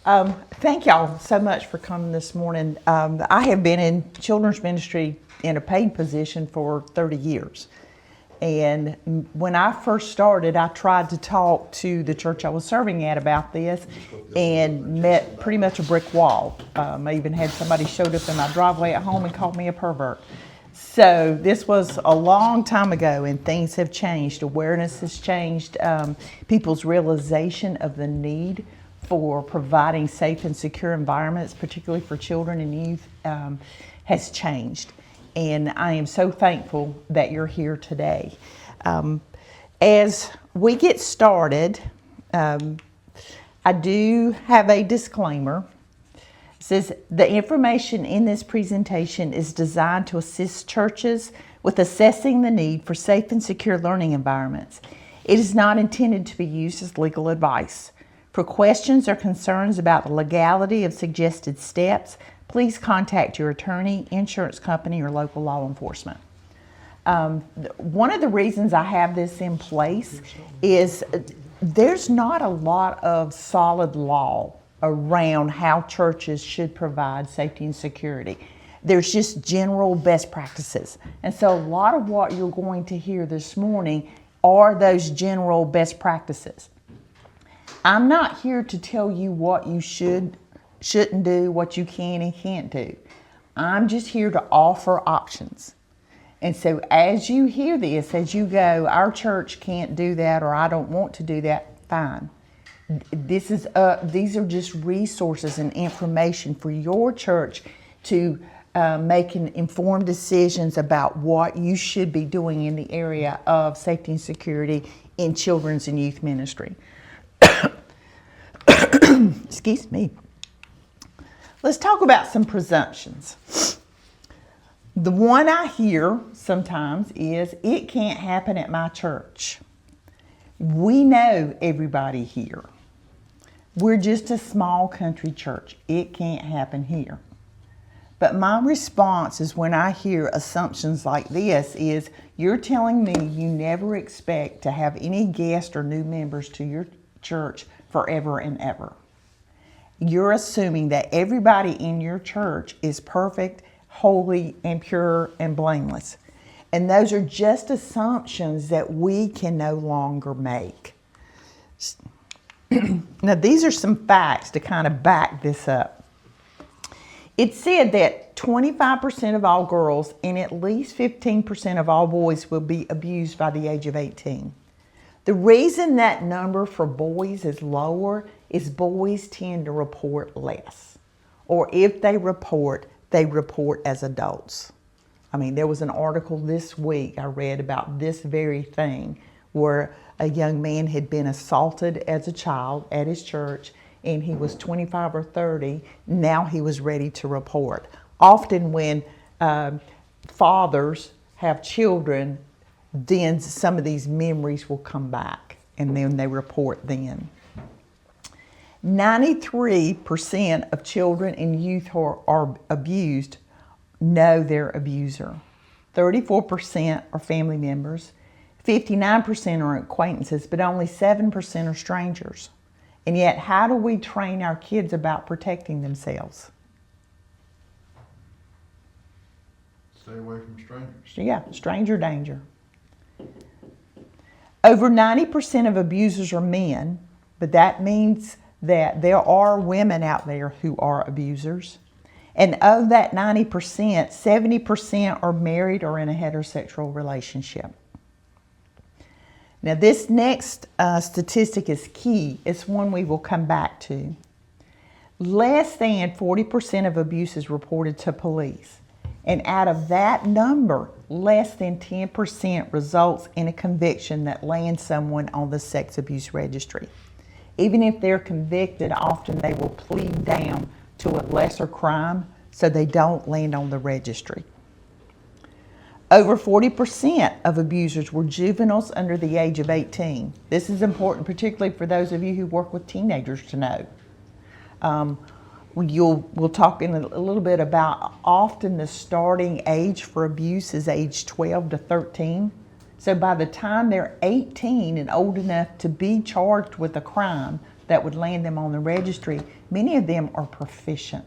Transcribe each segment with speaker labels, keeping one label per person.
Speaker 1: Thank y'all so much for coming this morning. I have been in children's ministry in a paid position for 30 years. And when I first started, I tried to talk to the church I was serving at about this and met pretty much a brick wall. I even had somebody showed up in my driveway at home and called me a pervert. So this was a long time ago, and things have changed. Awareness has changed. People's realization of the need for providing safe and secure environments, particularly for children and youth, has changed. And I am so thankful that you're here today. As we get started, I do have a disclaimer. It says, the information in this presentation is designed to assist churches with assessing the need for safe and secure learning environments. It is not intended to be used as legal advice. For questions or concerns about the legality of suggested steps, please contact your attorney, insurance company, or local law enforcement. One of the reasons I have this in place is there's not a lot of solid law around how churches should provide safety and security. There's just general best practices. And so a lot of what you're going to hear this morning are those general best practices. I'm not here to tell you what you shouldn't do, what you can and can't do. I'm just here to offer options. And so as you hear this, as you go, our church can't do that, or I don't want to do that, fine. These are just resources and information for your church to make informed decisions about what you should be doing in the area of safety and security in children's and youth ministry. Excuse me. Let's talk about some presumptions. The one I hear sometimes is, it can't happen at my church. We know everybody here. We're just a small country church. It can't happen here. But my response is, when I hear assumptions like this, is you're telling me you never expect to have any guests or new members to your church forever and ever. You're assuming that everybody in your church is perfect, holy, and pure, and blameless. And those are just assumptions that we can no longer make. Now, these are some facts to kind of back this up. It's said that 25% of all girls and at least 15% of all boys will be abused by the age of 18. The reason that number for boys is lower is boys tend to report less. Or if they report as adults. I mean, there was an article this week I read about this very thing, where a young man had been assaulted as a child at his church, and he was 25 or 30. Now he was ready to report. Often when fathers have children, then some of these memories will come back, and then they report then. 93% of children and youth who are abused know their abuser. 34% are family members. 59% are acquaintances, but only 7% are strangers. And yet, how do we train our kids about protecting themselves?
Speaker 2: Stay away from strangers.
Speaker 1: Yeah, stranger danger. Over 90% of abusers are men, but that means that there are women out there who are abusers. And of that 90%, 70% are married or in a heterosexual relationship. Now, this next statistic is key. It's one we will come back to. Less than 40% of abuse is reported to police. And out of that number, less than 10% results in a conviction that lands someone on the sex abuse registry. Even if they're convicted, often they will plead down to a lesser crime so they don't land on the registry. Over 40% of abusers were juveniles under the age of 18. This is important, particularly for those of you who work with teenagers, to know. We'll talk in a little bit about often the starting age for abuse is age 12 to 13. So by the time they're 18 and old enough to be charged with a crime, that would land them on the registry, many of them are proficient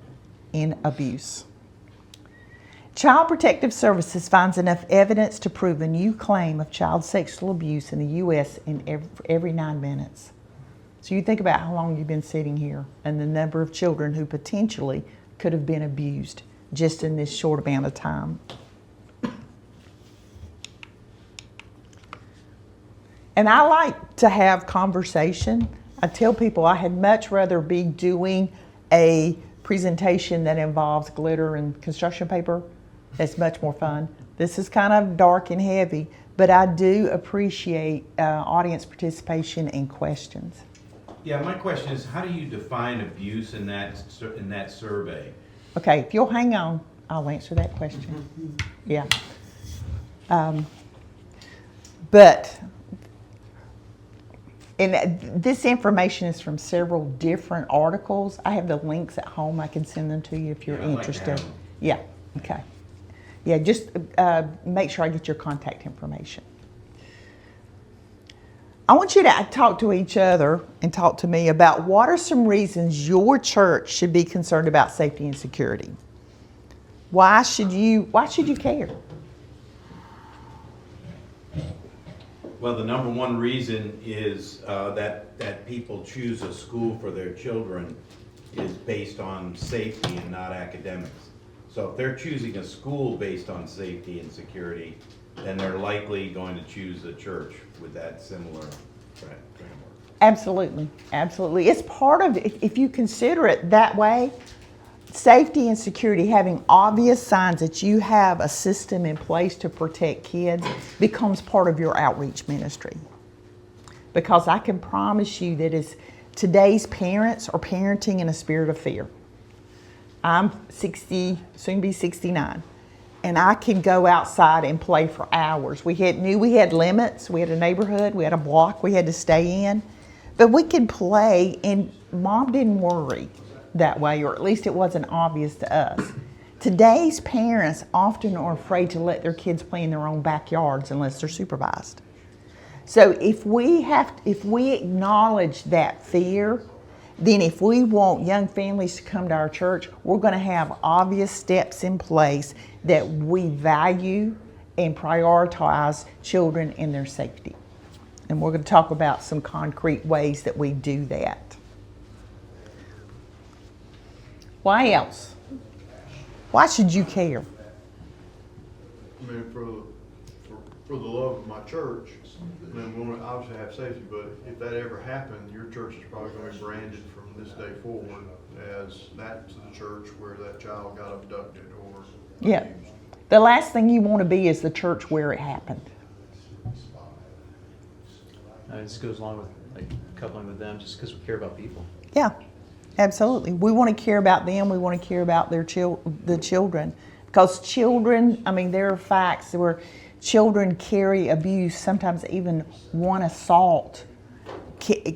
Speaker 1: in abuse. Child Protective Services finds enough evidence to prove a new claim of child sexual abuse in the U.S. in every 9 minutes. So you think about how long you've been sitting here and the number of children who potentially could have been abused just in this short amount of time. And I like to have conversation. I tell people I had much rather be doing a presentation that involves glitter and construction paper. That's much more fun. This is kind of dark and heavy, but I do appreciate audience participation and questions.
Speaker 3: Yeah, my question is, how do you define abuse in that survey?
Speaker 1: Okay, if you'll hang on, I'll answer that question. Yeah. And this information is from several different articles. I have the links at home. I can send them to you if you're interested.
Speaker 3: Like to have them.
Speaker 1: Yeah, okay. Yeah, just make sure I get your contact information. I want you to talk to each other and talk to me about what are some reasons your church should be concerned about safety and security. Why should you care?
Speaker 3: Well, the number one reason is that people choose a school for their children is based on safety and not academics. So if they're choosing a school based on safety and security, then they're likely going to choose a church with that similar framework.
Speaker 1: Absolutely, absolutely. It's part of, if you consider it that way, safety and security, having obvious signs that you have a system in place to protect kids becomes part of your outreach ministry. Because I can promise you that as today's parents are parenting in a spirit of fear. I'm 60, soon to be 69, and I can go outside and play for hours. We knew we had limits. We had a neighborhood, we had a block we had to stay in, but we could play, and Mom didn't worry that way, or at least it wasn't obvious to us. Today's parents often are afraid to let their kids play in their own backyards unless they're supervised. So if we acknowledge that fear, then if we want young families to come to our church, we're going to have obvious steps in place that we value and prioritize children and their safety. And we're going to talk about some concrete ways that we do that. Why else? Why should you care?
Speaker 2: I mean, for the love of my church, I mean, we want to obviously have safety, but if that ever happened, your church is probably going to be branded from this day forward as that's the church where that child got abducted or
Speaker 1: Yeah.
Speaker 2: abused.
Speaker 1: The last thing you want to be is the church where it happened.
Speaker 4: This goes along with coupling with them just because we care about people.
Speaker 1: Yeah, absolutely. We want to care about them. We want to care about the children. Because children, I mean, there are facts where children carry abuse, sometimes even one assault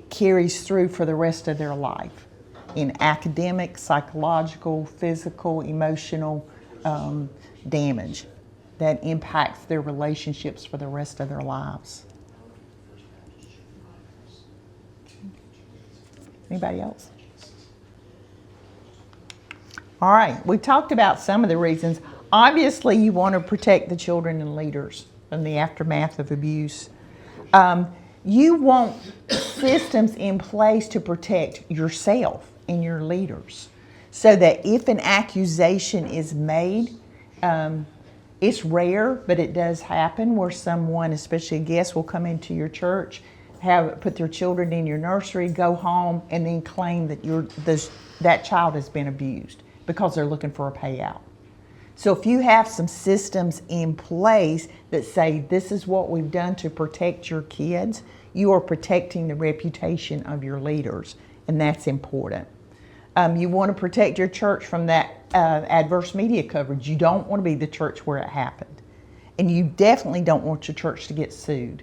Speaker 1: carries through for the rest of their life in academic, psychological, physical, emotional damage that impacts their relationships for the rest of their lives. Anybody else? All right, we talked about some of the reasons. Obviously, you want to protect the children and leaders from the aftermath of abuse. You want systems in place to protect yourself and your leaders so that if an accusation is made, it's rare, but it does happen where someone, especially a guest, will come into your church, put their children in your nursery, go home, and then claim that that child has been abused because they're looking for a payout. So if you have some systems in place that say this is what we've done to protect your kids, you are protecting the reputation of your leaders, and that's important. You want to protect your church from that adverse media coverage. You don't want to be the church where it happened. And you definitely don't want your church to get sued.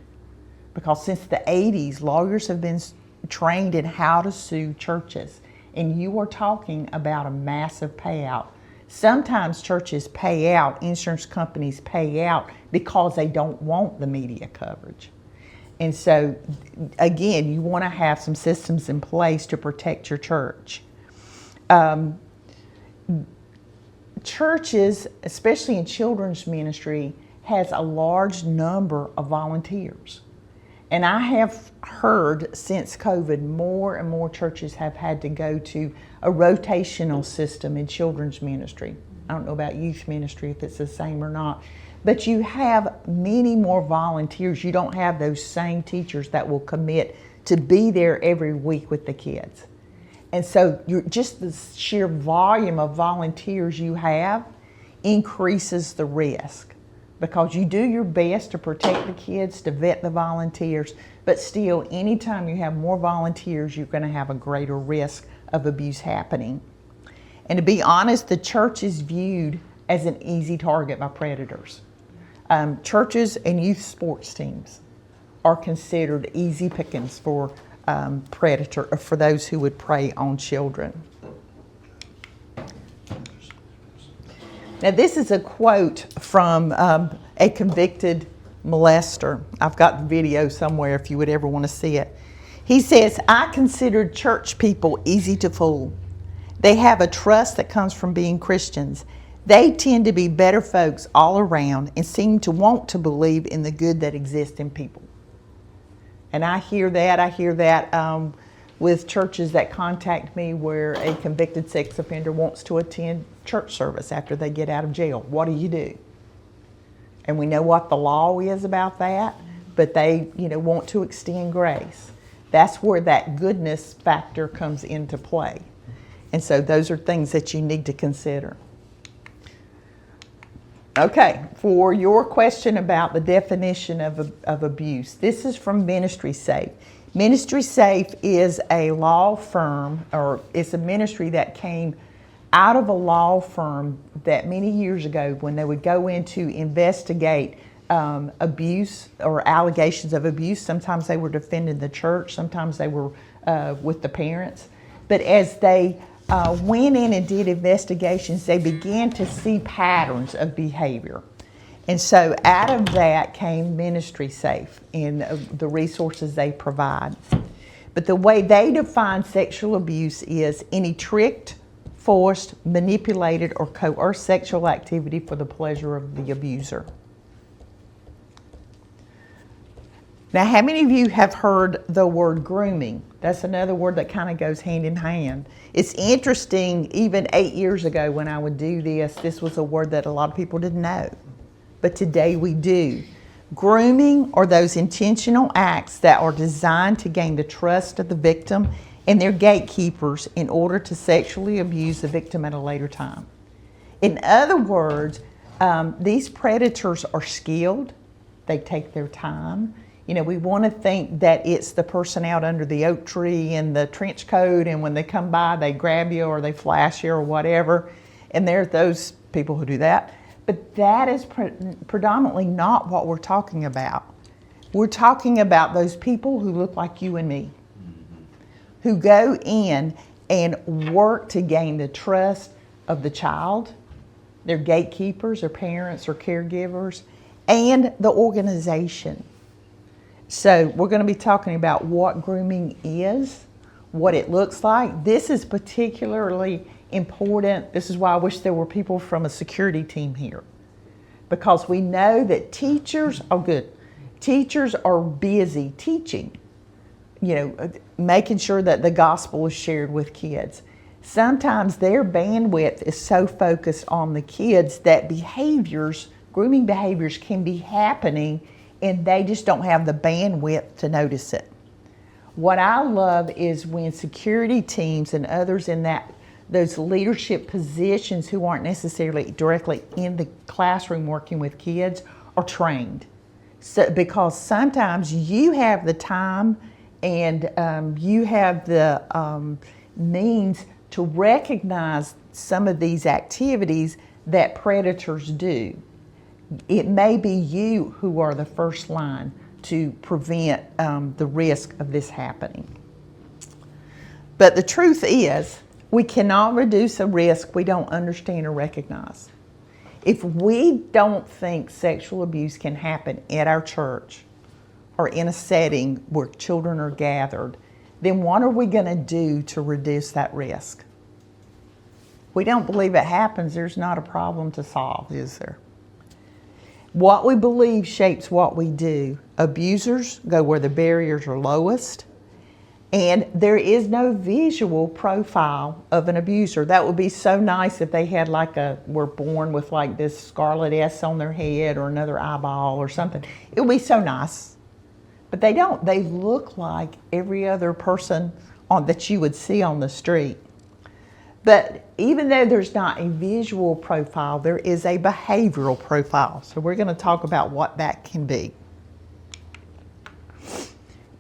Speaker 1: Because since the 80s, lawyers have been trained in how to sue churches. And you are talking about a massive payout. Sometimes churches pay out, insurance companies pay out because they don't want the media coverage. And so, again, you want to have some systems in place to protect your church. Churches, especially in children's ministry, has a large number of volunteers. And I have heard since COVID, more and more churches have had to go to a rotational system in children's ministry. I don't know about youth ministry, if it's the same or not. But you have many more volunteers. You don't have those same teachers that will commit to be there every week with the kids. And so just the sheer volume of volunteers you have increases the risk, because you do your best to protect the kids, to vet the volunteers, but still, anytime you have more volunteers, you're going to have a greater risk of abuse happening. And to be honest, the church is viewed as an easy target by predators. Churches and youth sports teams are considered easy pickings for for those who would prey on children. Now, this is a quote from a convicted molester. I've got the video somewhere if you would ever want to see it. He says, "I considered church people easy to fool. They have a trust that comes from being Christians. They tend to be better folks all around and seem to want to believe in the good that exists in people." And I hear that with churches that contact me where a convicted sex offender wants to attend church service after they get out of jail. What do you do? And we know what the law is about that, but they, want to extend grace. That's where that goodness factor comes into play. And so those are things that you need to consider. Okay, for your question about the definition of abuse, this is from Ministry Safe. Ministry Safe is a law firm, or it's a ministry that came out of a law firm that many years ago, when they would go in to investigate abuse or allegations of abuse, sometimes they were defending the church, sometimes they were with the parents. But as they went in and did investigations, they began to see patterns of behavior. And so out of that came Ministry Safe and the resources they provide. But the way they define sexual abuse is any tricked, forced, manipulated, or coerced sexual activity for the pleasure of the abuser. Now, how many of you have heard the word grooming? That's another word that kind of goes hand in hand. It's interesting, even 8 years ago when I would do this was a word that a lot of people didn't know. But today we do. Grooming are those intentional acts that are designed to gain the trust of the victim and their gatekeepers in order to sexually abuse the victim at a later time. In other words, these predators are skilled. They take their time. We want to think that it's the person out under the oak tree in the trench coat, and when they come by, they grab you or they flash you or whatever. And there's those people who do that. But that is predominantly not what we're talking about. We're talking about those people who look like you and me, who go in and work to gain the trust of the child, their gatekeepers, their parents or caregivers, and the organization. So we're going to be talking about what grooming is, what it looks like. This is particularly important. This is why I wish there were people from a security team here, because we know that teachers are good. Teachers are busy teaching, making sure that the gospel is shared with kids. Sometimes their bandwidth is so focused on the kids that grooming behaviors can be happening, and they just don't have the bandwidth to notice it. What I love is when security teams and others in those leadership positions who aren't necessarily directly in the classroom working with kids are trained. So, because sometimes you have the time and you have the means to recognize some of these activities that predators do. It may be you who are the first line to prevent the risk of this happening. But the truth is, we cannot reduce a risk we don't understand or recognize. If we don't think sexual abuse can happen at our church, or in a setting where children are gathered, then what are we going to do to reduce that risk? We don't believe it happens, there's not a problem to solve, is there? What we believe shapes what we do. Abusers go where the barriers are lowest, and there is no visual profile of an abuser. That would be so nice if they had were born with like this scarlet S on their head or another eyeball or something. It would be so nice. But they don't. They look like every other person that you would see on the street. But even though there's not a visual profile, there is a behavioral profile. So we're going to talk about what that can be.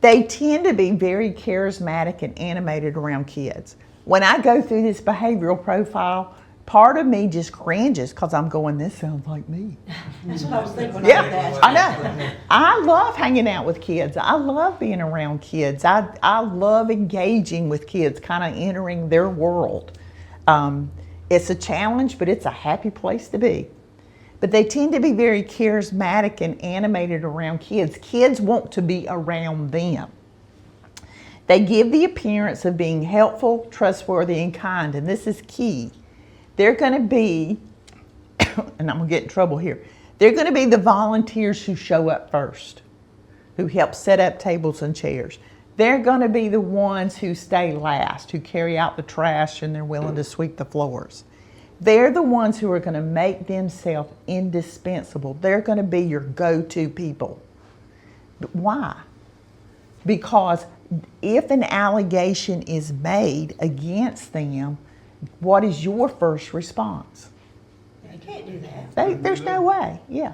Speaker 1: They tend to be very charismatic and animated around kids. When I go through this behavioral profile, part of me just cringes because I'm going, this sounds like me.
Speaker 5: That's what I was thinking when I read
Speaker 1: Yeah,
Speaker 5: that.
Speaker 1: I know. I love hanging out with kids. I love being around kids. I love engaging with kids, kind of entering their world. It's a challenge, but it's a happy place to be. But they tend to be very charismatic and animated around kids. Kids want to be around them. They give the appearance of being helpful, trustworthy, and kind, and this is key. They're going to be, and I'm going to get in trouble here, they're going to be the volunteers who show up first, who help set up tables and chairs. They're going to be the ones who stay last, who carry out the trash and they're willing to sweep the floors. They're the ones who are going to make themselves indispensable. They're going to be your go-to people. But why? Because if an allegation is made against them, what is your first response?
Speaker 5: You can't do that.
Speaker 1: There's no way, yeah.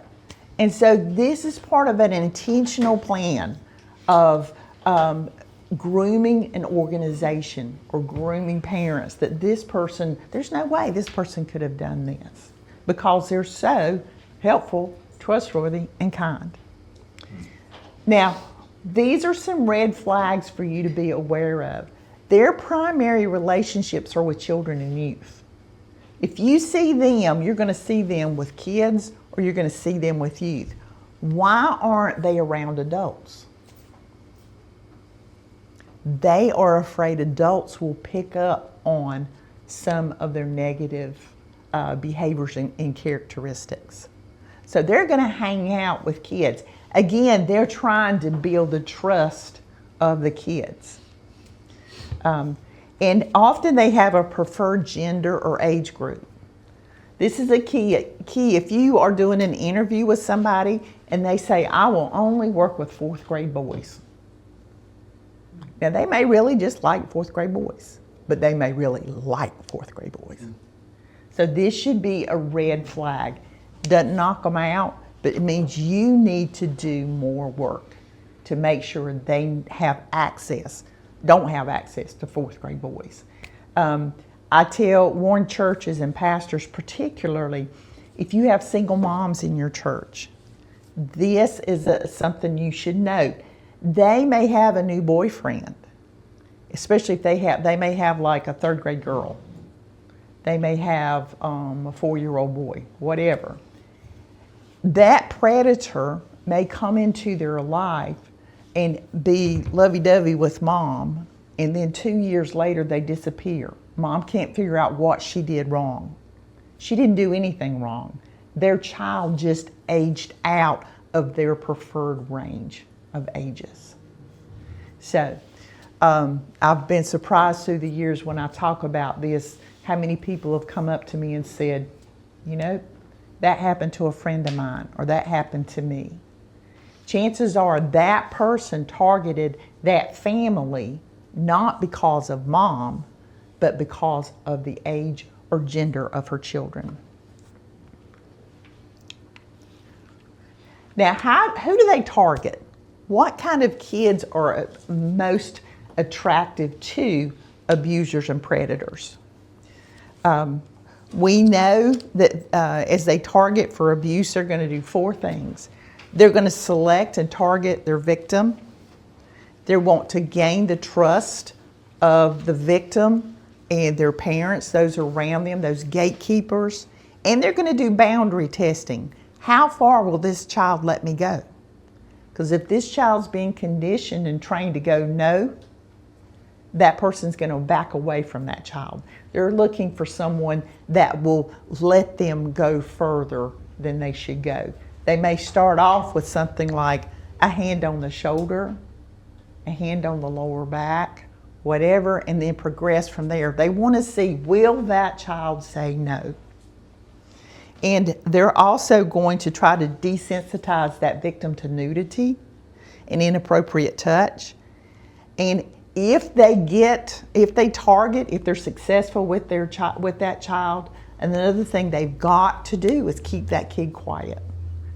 Speaker 1: And so this is part of an intentional plan of grooming an organization or grooming parents that this person, there's no way this person could have done this because they're so helpful, trustworthy, and kind. Now, these are some red flags for you to be aware of. Their primary relationships are with children and youth. If you see them, you're going to see them with kids or you're going to see them with youth. Why aren't they around adults? They are afraid adults will pick up on some of their negative behaviors and characteristics. So they're going to hang out with kids. Again, they're trying to build the trust of the kids. And often they have a preferred gender or age group. This is a key. If you are doing an interview with somebody and they say, I will only work with 4th grade boys. Now, they may really just like 4th grade boys, but they may really like 4th grade boys. So this should be a red flag. Doesn't knock them out, but it means you need to do more work to make sure they have access, don't have access to 4th grade boys. I warn churches and pastors particularly, if you have single moms in your church, this is something you should note. They may have a new boyfriend, especially if they may have like a 3rd grade girl. They may have a 4-year-old boy, whatever. That predator may come into their life and be lovey-dovey with mom, and then 2 years later they disappear. Mom can't figure out what she did wrong. She didn't do anything wrong. Their child just aged out of their preferred range of ages. So I've been surprised through the years when I talk about this, how many people have come up to me and said, you know, that happened to a friend of mine, or that happened to me. Chances are that person targeted that family not because of mom, but because of the age or gender of her children. Now, who do they target? What kind of kids are most attractive to abusers and predators? We know that as they target for abuse, they're going to do 4 things. They're going to select and target their victim. They want to gain the trust of the victim and their parents, those around them, those gatekeepers. And they're going to do boundary testing. How far will this child let me go? Because if this child's being conditioned and trained to go no, that person's going to back away from that child. They're looking for someone that will let them go further than they should go. They may start off with something like a hand on the shoulder, a hand on the lower back, whatever, and then progress from there. They want to see, will that child say no? And they're also going to try to desensitize that victim to nudity and inappropriate touch. And if they target, if they're successful with with that child, another thing they've got to do is keep that kid quiet.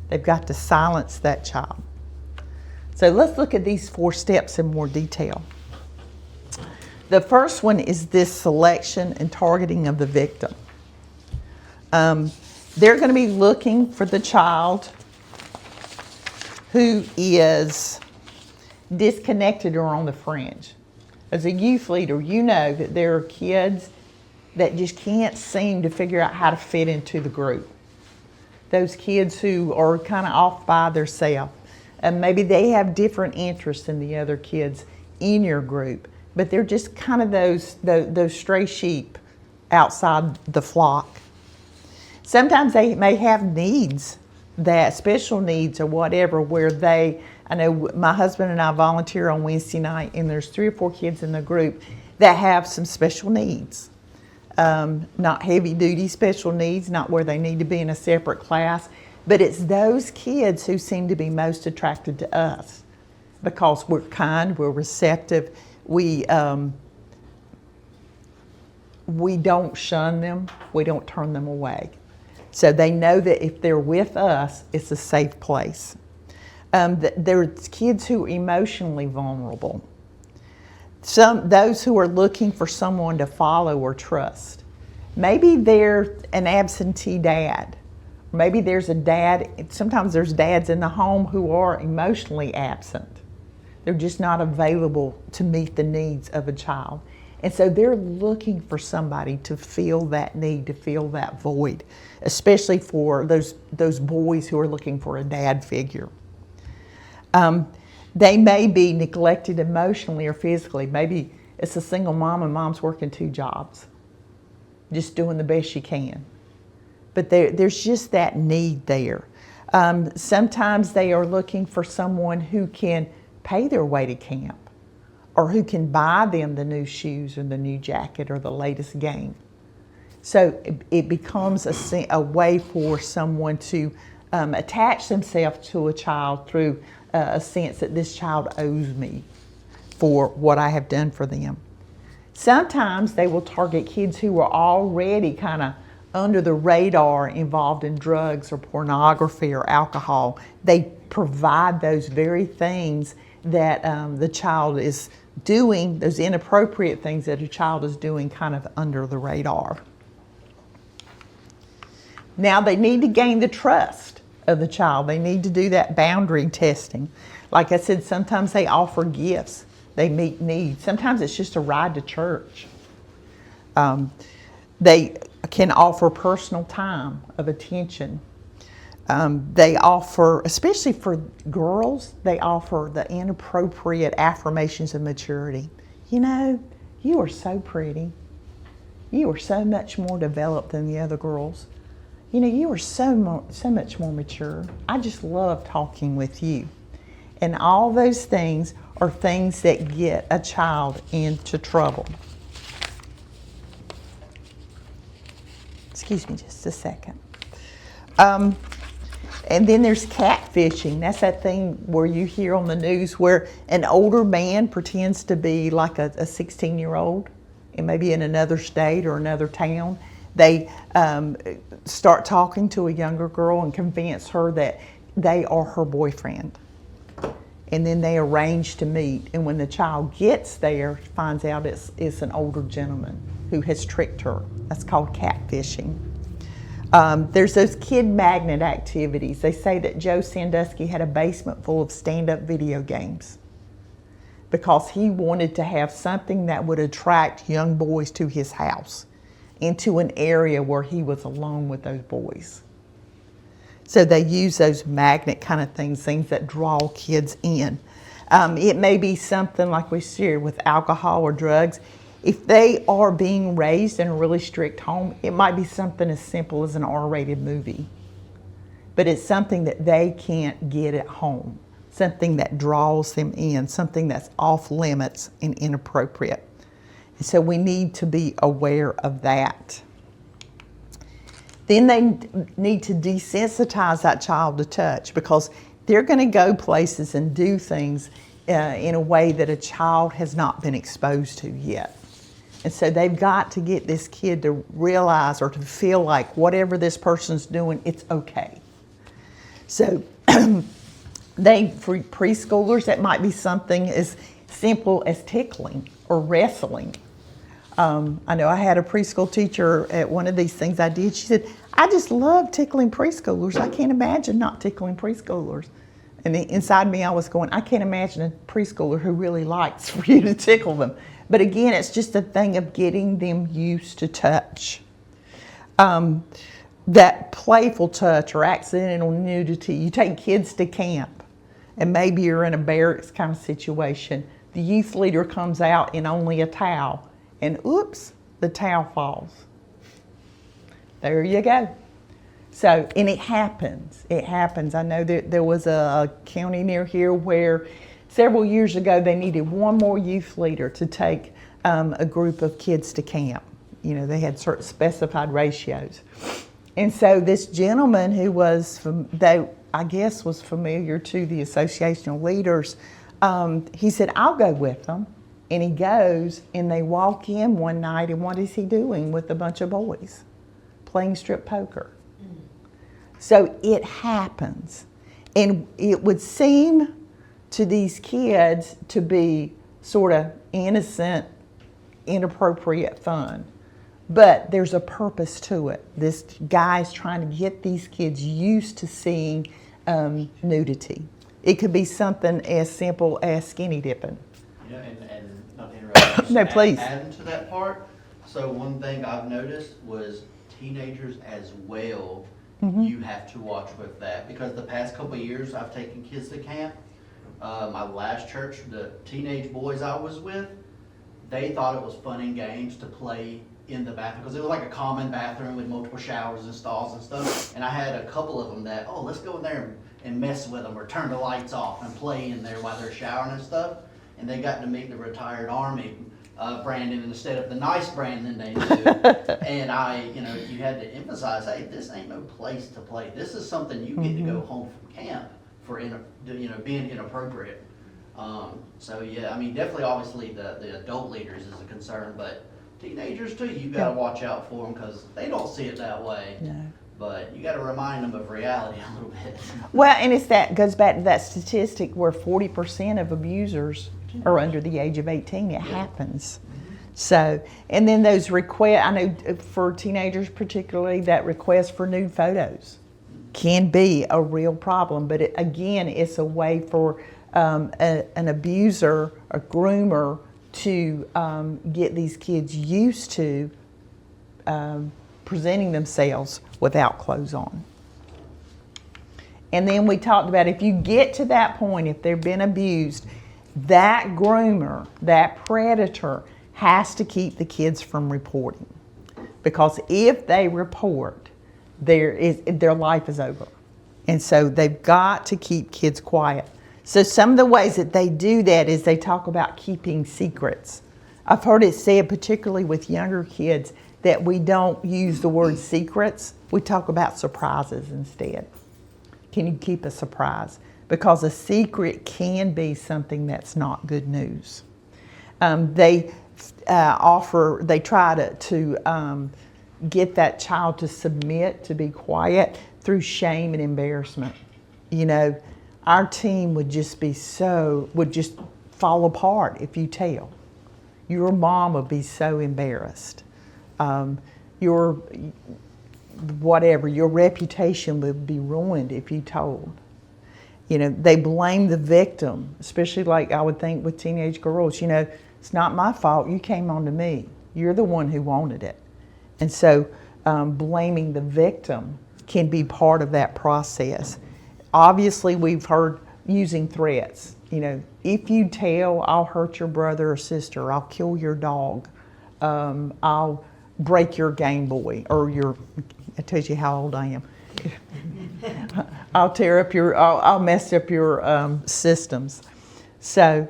Speaker 1: They've got to silence that child. So let's look at these 4 steps in more detail. The first one is this selection and targeting of the victim. They're going to be looking for the child who is disconnected or on the fringe. As a youth leader, you know that there are kids that just can't seem to figure out how to fit into the group. Those kids who are kind of off by themselves. And maybe they have different interests than the other kids in your group, but they're just kind of those stray sheep outside the flock. Sometimes they may have needs, that special needs or whatever, where I know my husband and I volunteer on Wednesday night, and there's 3 or 4 kids in the group that have some special needs. Not heavy duty special needs, not where they need to be in a separate class, but it's those kids who seem to be most attracted to us because we're kind, we're receptive, we don't shun them, we don't turn them away. So they know that if they're with us, it's a safe place. There's kids who are emotionally vulnerable. Those who are looking for someone to follow or trust. Maybe they're an absentee dad. Maybe there's a dad, sometimes there's dads in the home who are emotionally absent. They're just not available to meet the needs of a child. And so they're looking for somebody to fill that need, to fill that void, especially for those boys who are looking for a dad figure. They may be neglected emotionally or physically. Maybe it's a single mom and mom's working 2 jobs, just doing the best she can. But there's just that need there. Sometimes they are looking for someone who can pay their way to camp or who can buy them the new shoes or the new jacket or the latest game. So it becomes a way for someone to attach themselves to a child through a sense that this child owes me for what I have done for them. Sometimes they will target kids who are already kind of under the radar involved in drugs or pornography or alcohol. They provide those very things that the child is doing, those inappropriate things that a child is doing kind of under the radar. Now they need to gain the trust of the child. They need to do that boundary testing. Like I said, sometimes they offer gifts. They meet needs. Sometimes it's just a ride to church. They can offer personal time of attention. They offer, especially for girls, they offer the inappropriate affirmations of maturity. You know, you are so pretty. You are so much more developed than the other girls. You know, you are so much more mature. I just love talking with you. And all those things are things that get a child into trouble. Excuse me just a second. And then there's catfishing. That's that thing where you hear on the news where an older man pretends to be like a 16-year-old and maybe in another state or another town. They start talking to a younger girl and convince her that they are her boyfriend. And then they arrange to meet. And when the child gets there, finds out it's an older gentleman who has tricked her. That's called catfishing. There's those kid magnet activities. They say that Joe Sandusky had a basement full of stand-up video games because he wanted to have something that would attract young boys to his house, into an area where he was alone with those boys. So they use those magnet kind of things that draw kids in. It may be something like we shared with alcohol or drugs. If they are being raised in a really strict home, it might be something as simple as an R-rated movie. But it's something that they can't get at home, something that draws them in, something that's off limits and inappropriate. And so we need to be aware of that. Then they need to desensitize that child to touch, because they're going to go places and do things in a way that a child has not been exposed to yet. And so they've got to get this kid to realize or to feel like whatever this person's doing, it's okay. So for preschoolers, that might be something as simple as tickling or wrestling. I know I had a preschool teacher at one of these things I did. She said, I just love tickling preschoolers. I can't imagine not tickling preschoolers. And inside me, I was going, I can't imagine a preschooler who really likes for you to tickle them. But again, it's just a thing of getting them used to touch. That playful touch or accidental nudity. You take kids to camp, and maybe you're in a barracks kind of situation. The youth leader comes out in only a towel, and oops, the towel falls. There you go. So, and it happens. It happens. I know that there was a county near here where several years ago they needed one more youth leader to take a group of kids to camp. You know, they had certain specified ratios. And so this gentleman who was, I guess, was familiar to the associational leaders, he said, I'll go with them. And he goes, and they walk in one night, and what is he doing with a bunch of boys? Playing strip poker. So it happens. And it would seem to these kids to be sort of innocent, inappropriate fun. But there's a purpose to it. This guy's trying to get these kids used to seeing nudity. It could be something as simple as skinny dipping.
Speaker 6: You know, and not to interrupt. just
Speaker 1: No, please.
Speaker 6: Adding to that part, so one thing I've noticed was teenagers as well.
Speaker 1: Mm-hmm.
Speaker 6: You have to watch with that, because the past couple of years I've taken kids to camp. My last church, the teenage boys I was with, they thought it was fun and games to play in the bathroom, because it was like a common bathroom with multiple showers and stalls and stuff. And I had a couple of them that, let's go in there and mess with them, or turn the lights off and play in there while they're showering and stuff. And they got to meet the retired Army Brandon instead of the nice Brandon they knew. And you had to emphasize, hey, this ain't no place to play. This is something you get to go home from camp for being inappropriate. So yeah, I mean, definitely, obviously, the adult leaders is a concern, but teenagers too, you got to watch out for them, because they don't see it that way.
Speaker 1: No.
Speaker 6: But you got to remind them of reality a little bit.
Speaker 1: Well, and goes back to that statistic where 40% of abusers are under the age of 18. It happens. So, and then those requests, I know for teenagers particularly, that request for nude photos can be a real problem. But again, it's a way for an abuser, a groomer, to get these kids used to presenting themselves without clothes on. And then we talked about, if you get to that point, if they've been abused, that groomer, that predator, has to keep the kids from reporting. Because if they report, their life is over. And so they've got to keep kids quiet. So some of the ways that they do that is they talk about keeping secrets. I've heard it said, particularly with younger kids, that we don't use the word secrets. We talk about surprises instead. Can you keep a surprise? Because a secret can be something that's not good news. They try to get that child to submit, to be quiet, through shame and embarrassment. You know, our team would just fall apart if you tell. Your mom would be so embarrassed. Your reputation would be ruined if you told. You know, they blame the victim, especially like I would think with teenage girls. You know, it's not my fault. You came on to me. You're the one who wanted it. And so blaming the victim can be part of that process. Obviously, we've heard using threats. If you tell, I'll hurt your brother or sister, I'll kill your dog, I'll break your Game Boy, or it tells you how old I am. I'll mess up your systems. So,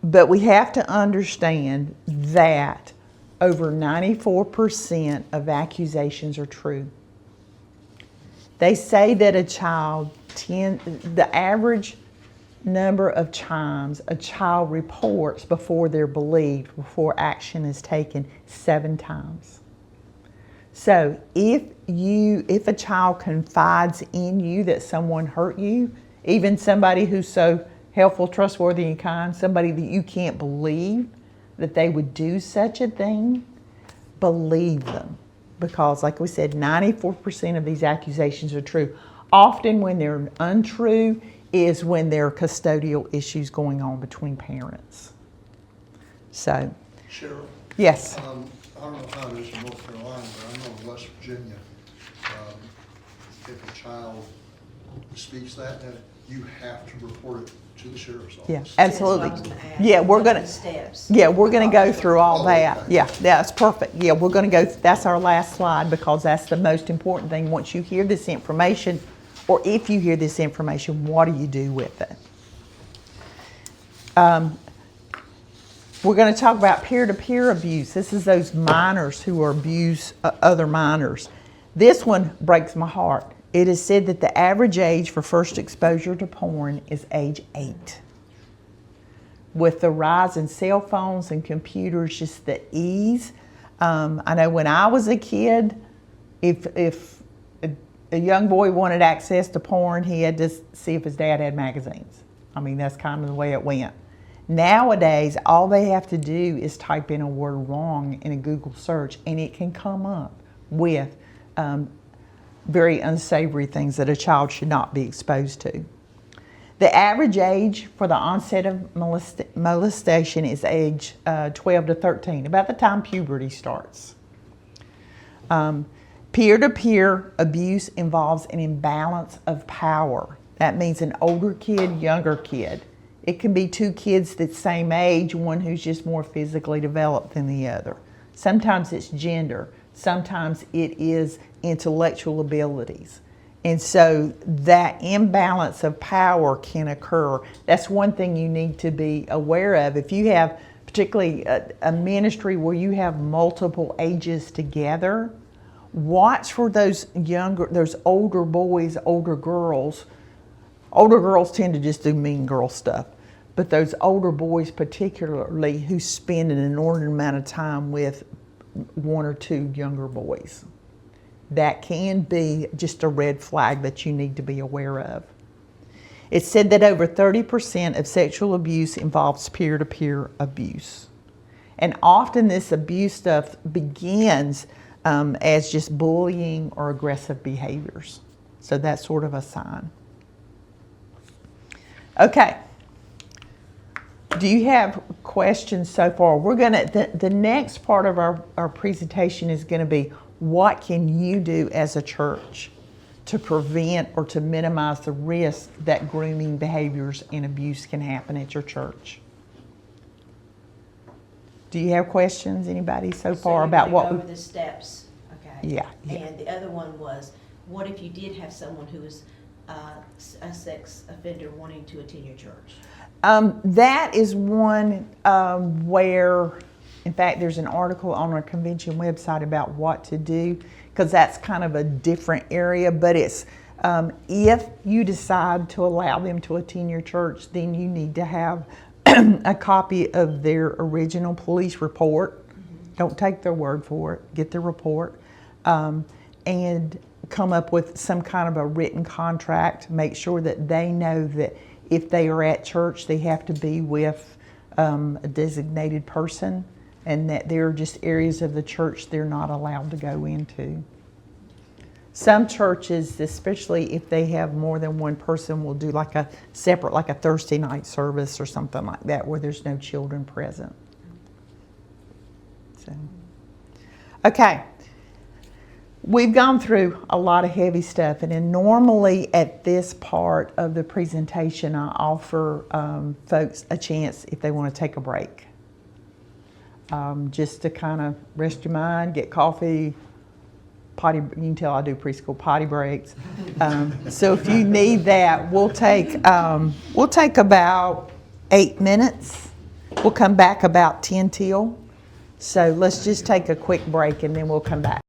Speaker 1: but we have to understand that over 94% of accusations are true. They say that the average number of times a child reports before they're believed, before action is taken, 7 times. So if a child confides in you that someone hurt you, even somebody who's so helpful, trustworthy, and kind, somebody that you can't believe that they would do such a thing, believe them. Because like we said, 94% of these accusations are true. Often when they're untrue is when there are custodial issues going on between parents. So,
Speaker 7: Cheryl,
Speaker 1: yes.
Speaker 7: I don't know how it is in North Carolina, but I know in West Virginia, if a child speaks that, then you have to report it to the sheriff's office.
Speaker 1: Yeah,
Speaker 5: That's what I
Speaker 1: absolutely.
Speaker 5: was gonna ask.
Speaker 1: Yeah, we're
Speaker 5: What are
Speaker 1: gonna.
Speaker 5: the steps?
Speaker 1: Yeah, we're gonna go through all
Speaker 7: Oh,
Speaker 1: that.
Speaker 7: okay.
Speaker 1: Yeah, that's perfect. Yeah, we're gonna go. That's our last slide because that's the most important thing. Once you hear this information, or if you hear this information, what do you do with it? We're going to talk about peer-to-peer abuse. This is those minors who are abuse other minors. This one breaks my heart. It is said that the average age for first exposure to porn is age 8. With the rise in cell phones and computers, just the ease. I know when I was a kid, if a young boy wanted access to porn, he had to see if his dad had magazines. I mean, that's kind of the way it went. Nowadays, all they have to do is type in a word wrong in a Google search, and it can come up with very unsavory things that a child should not be exposed to. The average age for the onset of molestation is age 12 to 13, about the time puberty starts. Peer-to-peer abuse involves an imbalance of power. That means an older kid, younger kid. It can be 2 kids the same age, one who's just more physically developed than the other. Sometimes it's gender. Sometimes it is intellectual abilities. And so that imbalance of power can occur. That's one thing you need to be aware of. If you have particularly a ministry where you have multiple ages together, watch for those older boys, older girls. Older girls tend to just do mean girl stuff. But those older boys particularly who spend an inordinate amount of time with 1 or 2 younger boys. That can be just a red flag that you need to be aware of. It's said that over 30% of sexual abuse involves peer-to-peer abuse. And often this abuse stuff begins as just bullying or aggressive behaviors. So that's sort of a sign. Okay. Do you have questions so far? We're gonna, the next part of our presentation is gonna be what can you do as a church to prevent or to minimize the risk that grooming behaviors and abuse can happen at your church? Do you have questions, anybody so far
Speaker 5: you're
Speaker 1: about
Speaker 5: gonna
Speaker 1: what
Speaker 5: go
Speaker 1: we...
Speaker 5: over the steps, okay?
Speaker 1: Yeah.
Speaker 5: And the other one was, what if you did have someone who was a sex offender wanting to attend your church?
Speaker 1: That is one where, in fact, there's an article on our convention website about what to do, because that's kind of a different area. But it's if you decide to allow them to attend your church, then you need to have a copy of their original police report. Mm-hmm. Don't take their word for it. Get the report. And come up with some kind of a written contract. Make sure that they know that if they are at church, they have to be with a designated person, and that there are just areas of the church they're not allowed to go into. Some churches, especially if they have more than one person, will do like a separate, like a Thursday night service or something like that where there's no children present. So, okay. We've gone through a lot of heavy stuff, and then normally at this part of the presentation, I offer folks a chance if they want to take a break, just to kind of rest your mind, get coffee, potty. You can tell I do preschool potty breaks. So if you need that, we'll take about 8 minutes. We'll come back about 10 till. So let's just take a quick break, and then we'll come back.